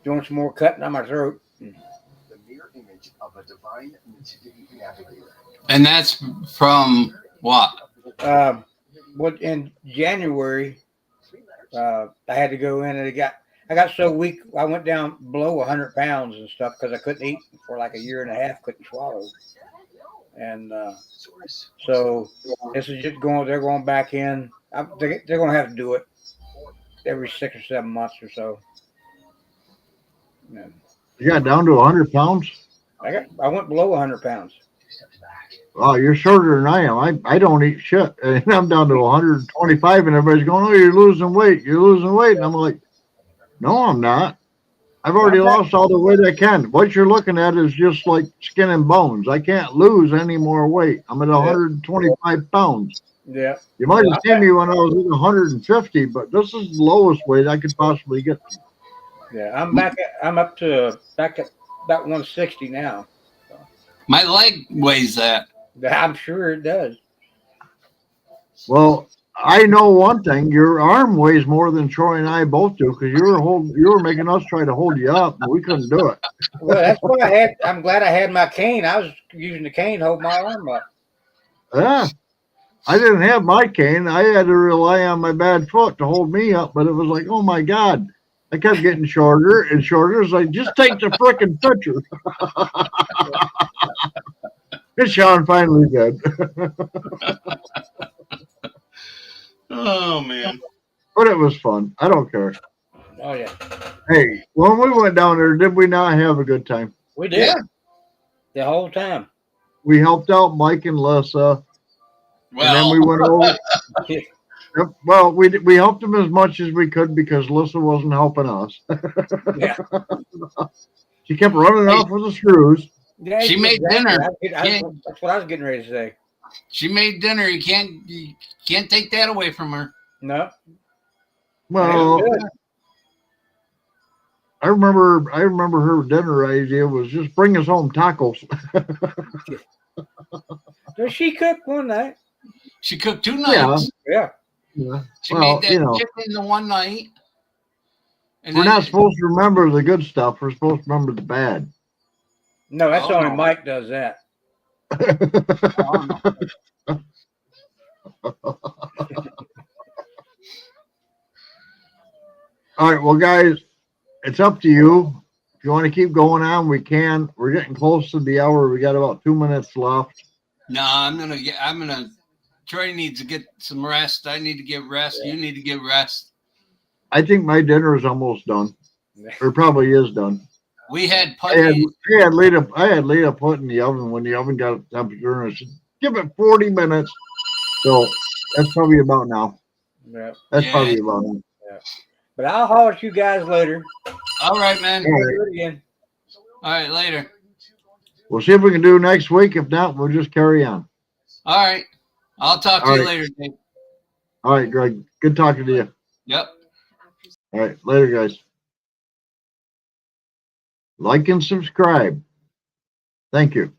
doing some more cutting on my throat. And that's from what? What in January I had to go in and I got so weak I went down below 100 pounds and stuff because I couldn't eat for like a year and a half, couldn't swallow. And so this is just they're going back in. They're going to have to do it every 6 or 7 months or so. And You got down to 100 pounds? I went below 100 pounds. Wow, you're shorter than I am. I don't eat shit. And I'm down to 125 and everybody's going, oh, you're losing weight. You're losing weight. And I'm like, no, I'm not. I've already lost all the weight I can. What you're looking at is just like skin and bones. I can't lose any more weight. I'm at 125 pounds. Yeah. You might have seen me when I was at 150, but this is the lowest weight I could possibly get. Yeah, I'm back at about 160 now. My leg weighs that. I'm sure it does. Well, I know one thing. Your arm weighs more than Troy and I both do because you were making us try to hold you up, but we couldn't do it. Well, that's what I had. I'm glad I had my cane. I was using the cane to hold my arm up. Yeah. I didn't have my cane. I had to rely on my bad foot to hold me up, but it was like, oh my God. I kept getting shorter and shorter. It's like, just take the frickin' picture. And Sean finally did. Oh, man. But it was fun. I don't care. Oh, yeah. Hey, when we went down there, did we not have a good time? We did. Yeah. The whole time. We helped out Mike and Lissa. Well, and then we went over. Well, we helped them as much as we could because Lissa wasn't helping us. Yeah. She kept running off with the screws. Yeah, she made dinner. That's what I was getting ready to say. She made dinner. You can't take that away from her. No. Well, I remember her dinner idea was just bring us home tacos. Did she cook one night? She cooked 2 nights. Yeah. She made that chicken the one night. And we're not supposed to remember the good stuff. We're supposed to remember the bad. No, that's only Mike does that. All right, well, guys, it's up to you. If you want to keep going on, we can. We're getting close to the hour. We got about 2 minutes left. No, I'm gonna. Troy needs to get some rest. I need to get rest. You need to get rest. I think my dinner is almost done, or probably is done. We had putty. I had Lita put in the oven when the oven got a temperature, and I said, "Give it 40 minutes." So that's probably about now. Yeah, that's probably about now. Yeah. But I'll holler at you guys later. All right, man. All right. Do it again. All right, later. We'll see if we can do next week. If not, we'll just carry on. All right. I'll talk to you later, Dave. All right, Greg. Good talking to you. Yep. All right. Later, guys. Like and subscribe. Thank you.